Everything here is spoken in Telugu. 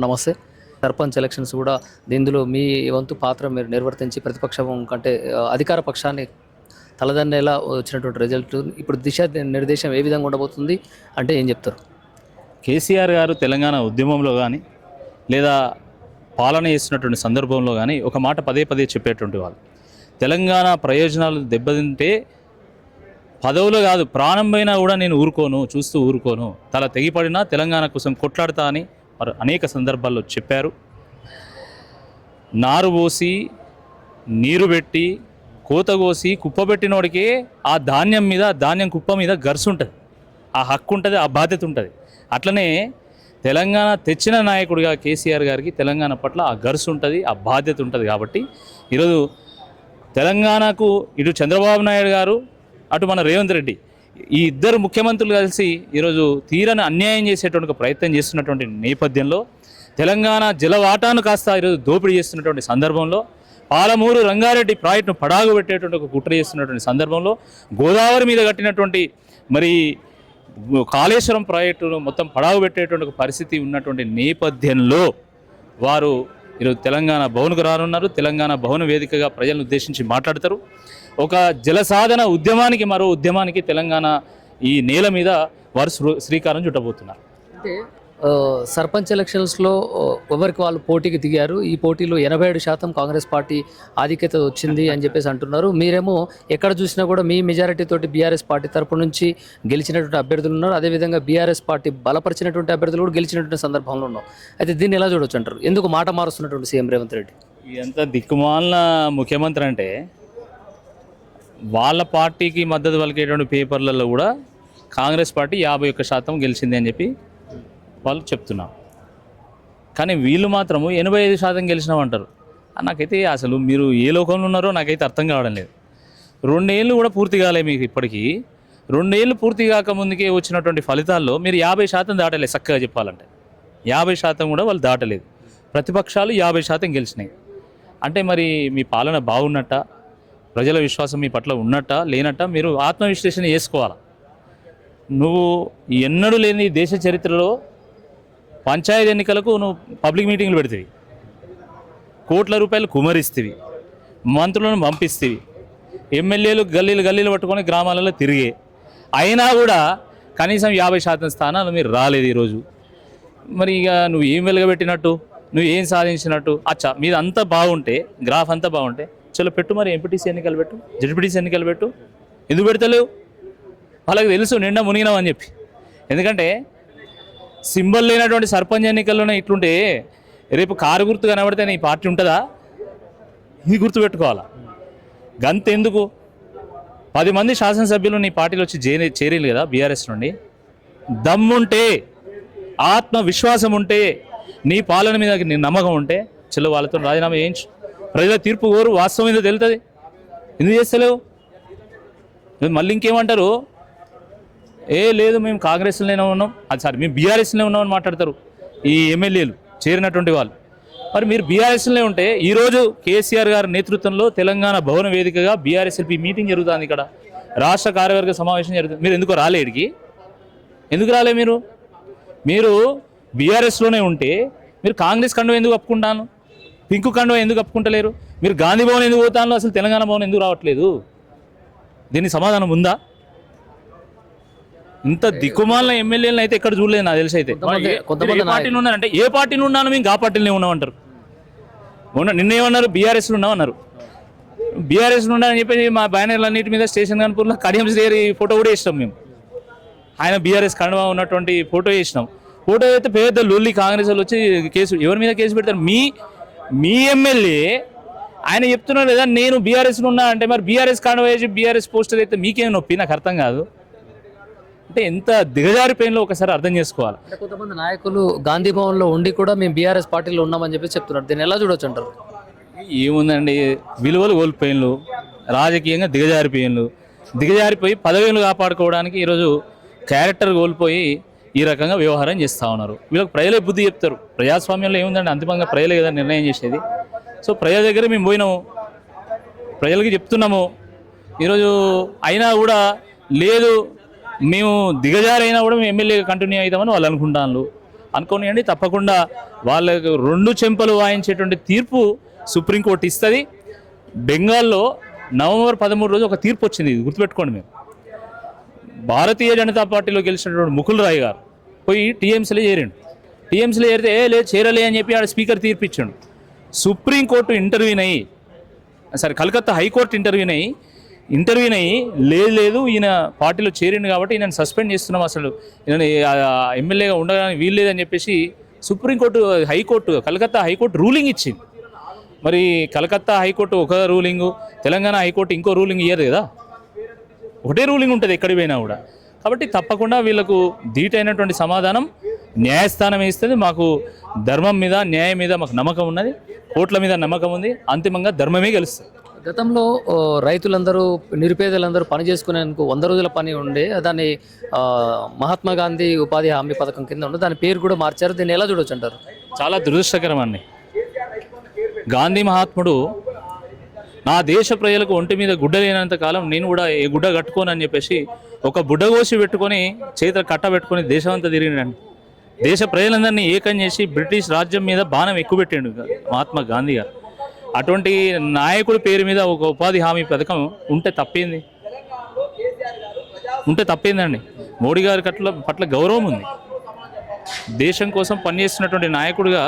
నమస్తే. సర్పంచ్ ఎలక్షన్స్ కూడా ఇందులో మీ వంతు పాత్ర మీరు నిర్వర్తించి ప్రతిపక్షం కంటే అధికార పక్షాన్ని తలదన్నేలా వచ్చినటువంటి రిజల్ట్ ఇప్పుడు దిశ నిర్దేశం ఏ విధంగా ఉండబోతుంది అంటే ఏం చెప్తారు? కేసీఆర్ గారు తెలంగాణ ఉద్యమంలో కానీ లేదా పాలన చేస్తున్నటువంటి సందర్భంలో కానీ ఒక మాట పదే పదే చెప్పేటువంటి వాళ్ళు, తెలంగాణ ప్రయోజనాలు దెబ్బతింటే పదవులు కాదు ప్రాణం పైన కూడా నేను చూస్తూ ఊరుకోను, తల తెగిపడినా తెలంగాణ కోసం కొట్లాడతా అని వారు అనేక సందర్భాల్లో చెప్పారు. నారు పోసి నీరు పెట్టి కోత కోసి కుప్పబెట్టినోడికే ఆ ధాన్యం కుప్ప మీద గర్సు ఉంటుంది, ఆ హక్కు ఉంటుంది, ఆ బాధ్యత ఉంటుంది. అట్లనే తెలంగాణ తెచ్చిన నాయకుడిగా కేసీఆర్ గారికి తెలంగాణ పట్ల ఆ గర్సు ఉంటుంది, ఆ బాధ్యత ఉంటుంది. కాబట్టి ఈరోజు తెలంగాణకు ఇటు చంద్రబాబు నాయుడు గారు అటు మన రేవంత్ రెడ్డి ఈ ఇద్దరు ముఖ్యమంత్రులు కలిసి ఈరోజు తీరని అన్యాయం చేసేటువంటి ప్రయత్నం చేస్తున్నటువంటి నేపథ్యంలో తెలంగాణ జలవాటాను కాస్త ఈరోజు దోపిడీ చేస్తున్నటువంటి సందర్భంలో పాలమూరు రంగారెడ్డి ప్రాజెక్టును పడాగు పెట్టేటువంటి ఒక కుట్ర చేస్తున్నటువంటి సందర్భంలో గోదావరి మీద కట్టినటువంటి మరి కాళేశ్వరం ప్రాజెక్టును మొత్తం పడాగు పెట్టేటువంటి ఒక పరిస్థితి ఉన్నటువంటి నేపథ్యంలో వారు ఈరోజు తెలంగాణ భవన్కు రానున్నారు. తెలంగాణ భవన వేదికగా ప్రజలను ఉద్దేశించి మాట్లాడతారు. ఒక జలసాధన ఉద్యమానికి మరో ఉద్యమానికి తెలంగాణ ఈ నేల మీద వారు శ్రీకారం చుట్టబోతున్నారు. అంటే సర్పంచ్ ఎలక్షన్స్లో ఎవరికి వాళ్ళు పోటీకి దిగారు. ఈ పోటీలో 87% కాంగ్రెస్ పార్టీ ఆధిక్యత వచ్చింది అని చెప్పేసి అంటున్నారు. మీరేమో ఎక్కడ చూసినా కూడా మీ మెజారిటీ తోటి బీఆర్ఎస్ పార్టీ తరపు నుంచి గెలిచినటువంటి అభ్యర్థులు ఉన్నారు. అదేవిధంగా బీఆర్ఎస్ పార్టీ బలపరిచినటువంటి అభ్యర్థులు కూడా గెలిచినటువంటి సందర్భంలో ఉన్నాం. అయితే దీన్ని ఎలా చూడొచ్చు అంటారు? ఎందుకు మాట మారుస్తున్నటువంటి సీఎం రేవంత్ రెడ్డి? ఎంత దిక్కుమాలిన ముఖ్యమంత్రి అంటే వాళ్ళ పార్టీకి మద్దతు పలికేటువంటి పేపర్లలో కూడా కాంగ్రెస్ పార్టీ 51% గెలిచింది అని చెప్పి వాళ్ళు చెప్తున్నారు. కానీ వీళ్ళు మాత్రము 85% గెలిచినామంటారు. నాకైతే అసలు మీరు ఏ లోకంలో ఉన్నారో నాకైతే అర్థం కావడం లేదు. 2 ఏళ్ళు కూడా పూర్తి కాలే మీకు. ఇప్పటికీ 2 ఏళ్ళు పూర్తి కాక ముందుకే వచ్చినటువంటి ఫలితాల్లో మీరు 50% దాటలేదు. చక్కగా చెప్పాలంటే 50% కూడా వాళ్ళు దాటలేదు. ప్రతిపక్షాలు 50% గెలిచినాయి. అంటే మరి మీ పాలన బాగున్నట్ట, ప్రజల విశ్వాసం మీ పట్ల ఉన్నట్ట లేనట్ట మీరు ఆత్మవిశ్లేషణ చేసుకోవాలి. నువ్వు ఎన్నడూ లేని దేశ చరిత్రలో పంచాయతీ ఎన్నికలకు నువ్వు పబ్లిక్ మీటింగ్లు పెడతావి, కోట్ల రూపాయలు కుమరిస్తేవి, మంత్రులను పంపిస్తేవి, ఎమ్మెల్యేలు గల్లీలు పట్టుకొని గ్రామాలలో తిరిగే, అయినా కూడా కనీసం 50% స్థానాలు మీరు రాలేదు ఈరోజు. మరి ఇక నువ్వు ఏం వెలగబెట్టినట్టు, నువ్వు ఏం సాధించినట్టు? అచ్చా మీద అంతా బాగుంటే, గ్రాఫ్ అంతా బాగుంటే చలో పెట్టు, మరి ఎంపీటీసీ ఎన్నికలు పెట్టు, జడ్పీటీసీ ఎన్నికలు పెట్టు. ఎందుకు పెడతలేవు? వాళ్ళకి తెలుసు నిండా మునిగినాం అని చెప్పి. ఎందుకంటే సింబల్ లేనటువంటి సర్పంచ్ ఎన్నికల్లోనే ఇట్లుంటే రేపు కారు గుర్తు కనబడితే నీ పార్టీ ఉంటుందా? ఇది గుర్తుపెట్టుకోవాలా. గంతెందుకు 10 మంది శాసనసభ్యులు నీ పార్టీలో వచ్చి చేరేలు కదా బీఆర్ఎస్ నుండి. దమ్ముంటే, ఆత్మవిశ్వాసం ఉంటే, నీ పాలన మీద నీ నమ్మకం ఉంటే చలో వాళ్ళతో రాజీనామా చేయించు. ప్రజల తీర్పు కోరు, వాస్తవం ఏదో తెలుస్తుంది. ఎందుకు చేస్తలేవు? మళ్ళీ ఇంకేమంటారు? లేదు మేము కాంగ్రెస్లోనే ఉన్నాం, మేము బీఆర్ఎస్లోనే ఉన్నామని మాట్లాడతారు ఈ ఎమ్మెల్యేలు చేరినటువంటి వాళ్ళు. మరి మీరు బీఆర్ఎస్లోనే ఉంటే ఈరోజు కేసీఆర్ గారి నేతృత్వంలో తెలంగాణ భవన వేదికగా బీఆర్ఎస్ఎల్పీ మీటింగ్ జరుగుతుంది. ఇక్కడ రాష్ట్ర కార్యవర్గ సమావేశం జరుగుతుంది. మీరు ఎందుకు రాలే? ఇక్కడికి ఎందుకు రాలే? మీరు బీఆర్ఎస్లోనే ఉంటే మీరు కాంగ్రెస్ కండువ ఎందుకు కప్పుకుంటాను, పింకు కండువ ఎందుకు కప్పుకుంటలేరు? మీరు గాంధీ భవన్ ఎందుకు పోతాను, అసలు తెలంగాణ భవన్ ఎందుకు రావట్లేదు? దీనికి సమాధానం ఉందా? ఇంత దిక్కుమాలిన ఎమ్మెల్యేలను అయితే ఎక్కడ చూడలేదు నాకు తెలిసి. అయితే కొంతమంది పార్టీలు ఉన్నారంటే ఏ పార్టీని ఉన్నాను మేము ఆ పార్టీలోనే ఉన్నామంటారు. నిన్నేమన్నారు? బీఆర్ఎస్లో ఉన్నామన్నారు. బీఆర్ఎస్లో ఉన్నారని చెప్పేసి మా బ్యానర్లు అన్నింటి మీద స్టేషన్ కాన్పూర్లో కడియం శ్రీహరి ఫోటో కూడా వేసినాం మేము. ఆయన బీఆర్ఎస్ కండువా ఉన్నటువంటి ఫోటో వేసినాం. ఫోటో అయితే పెద్ద లొల్లి, కాంగ్రెస్ వాళ్ళు వచ్చి కేసు, ఎవరి మీద కేసు పెడతారు? మీ ఎమ్మెల్యే ఆయన చెప్తున్నారు లేదా నేను బీఆర్ఎస్లో ఉన్నా అంటే, మరి బీఆర్ఎస్ కండువా వేసి బీఆర్ఎస్ పోస్టర్ అయితే మీకేం నొప్పి? నాకు అర్థం కాదు. అంటే ఎంత దిగజారిపోయినలో ఒకసారి అర్థం చేసుకోవాలి. అంటే కొంతమంది నాయకులు గాంధీ భవన్లో ఉండి కూడా మేము బీఆర్ఎస్ పార్టీలో ఉన్నామని చెప్పి చెప్తున్నారు. దీన్ని ఎలా చూడొచ్చు అంటారు? ఏముందండి, విలువలు కోల్పోయినలు, రాజకీయంగా దిగజారిపోయి పదవులు కాపాడుకోవడానికి ఈరోజు క్యారెక్టర్ కోల్పోయి ఈ రకంగా వ్యవహారం చేస్తూ ఉన్నారు. వీళ్ళకి ప్రజలే బుద్ధి చెప్తారు. ప్రజాస్వామ్యంలో ఏముందండి, అంతిమంగా ప్రజలే కదా నిర్ణయం చేసేది. సో ప్రజల దగ్గర మేము పోయినాము, ప్రజలకి చెప్తున్నాము. ఈరోజు అయినా కూడా లేదు, మేము దిగజారైనా కూడా మేము ఎమ్మెల్యేగా కంటిన్యూ అవుతామని వాళ్ళు అనుకుంటాను. అనుకోనియండి. తప్పకుండా వాళ్ళకు 2 చెంపలు వాయించేటువంటి తీర్పు సుప్రీంకోర్టు ఇస్తుంది. బెంగాల్లో నవంబర్ 13 రోజు ఒక తీర్పు వచ్చింది, ఇది గుర్తుపెట్టుకోండి. మేము భారతీయ జనతా పార్టీలో గెలిచినటువంటి ముకుల్ రాయ్ గారు పోయి టీఎంసీలో చేరిండు. టీఎంసీలో చేరితే లేదు చేరలే అని చెప్పి ఆడ స్పీకర్ తీర్పు ఇచ్చాడు. సుప్రీంకోర్టు ఇంటర్వ్యూన్ అయ్యి, సరే కలకత్తా హైకోర్టు ఇంటర్వ్యూన్ అయ్యి లేదు ఈయన పార్టీలో చేరిండు కాబట్టి ఈయన సస్పెండ్ చేస్తున్నాం, అసలు ఈయన ఎమ్మెల్యేగా ఉండడానికి వీలు లేదని చెప్పేసి సుప్రీంకోర్టు కలకత్తా హైకోర్టు రూలింగ్ ఇచ్చింది. మరి కలకత్తా హైకోర్టు ఒక రూలింగు, తెలంగాణ హైకోర్టు ఇంకో రూలింగ్ ఇయ్యదు కదా, ఒకటే రూలింగ్ ఉంటుంది ఎక్కడికి పోయినా కూడా. కాబట్టి తప్పకుండా వీళ్ళకు ధీటైనటువంటి సమాధానం న్యాయస్థానం ఇస్తుంది. మాకు ధర్మం మీద న్యాయం మీద మాకు నమ్మకం ఉన్నది, కోర్టుల మీద నమ్మకం ఉంది. అంతిమంగా ధర్మమే గెలుస్తుంది. గతంలో రైతులందరూ నిరుపేదలందరూ పని చేసుకునేందుకు 100 రోజుల పని ఉండే, దాన్ని మహాత్మా గాంధీ ఉపాధి హామీ పథకం కింద ఉండే, దాని పేరు కూడా మార్చారు. దీన్ని ఎలా చూడొచ్చు అంటారు? చాలా దురదృష్టకరం అండి. గాంధీ మహాత్ముడు నా దేశ ప్రజలకు ఒంటి మీద గుడ్డ లేనంత కాలం నేను కూడా ఏ గుడ్డ కట్టుకోను అని చెప్పేసి ఒక బుడ్డగోసి పెట్టుకొని చేతులు కట్ట పెట్టుకొని దేశమంతా తిరిగినండి. దేశ ప్రజలందరినీ ఏకం చేసి బ్రిటిష్ రాజ్యం మీద బాణం ఎక్కువ పెట్టాడు మహాత్మా గాంధీ గారు. అటువంటి నాయకుడి పేరు మీద ఒక ఉపాధి హామీ పథకం ఉంటే తప్పేందండి. మోడీ గారి పట్ల గౌరవం ఉంది. దేశం కోసం పనిచేస్తున్నటువంటి నాయకుడిగా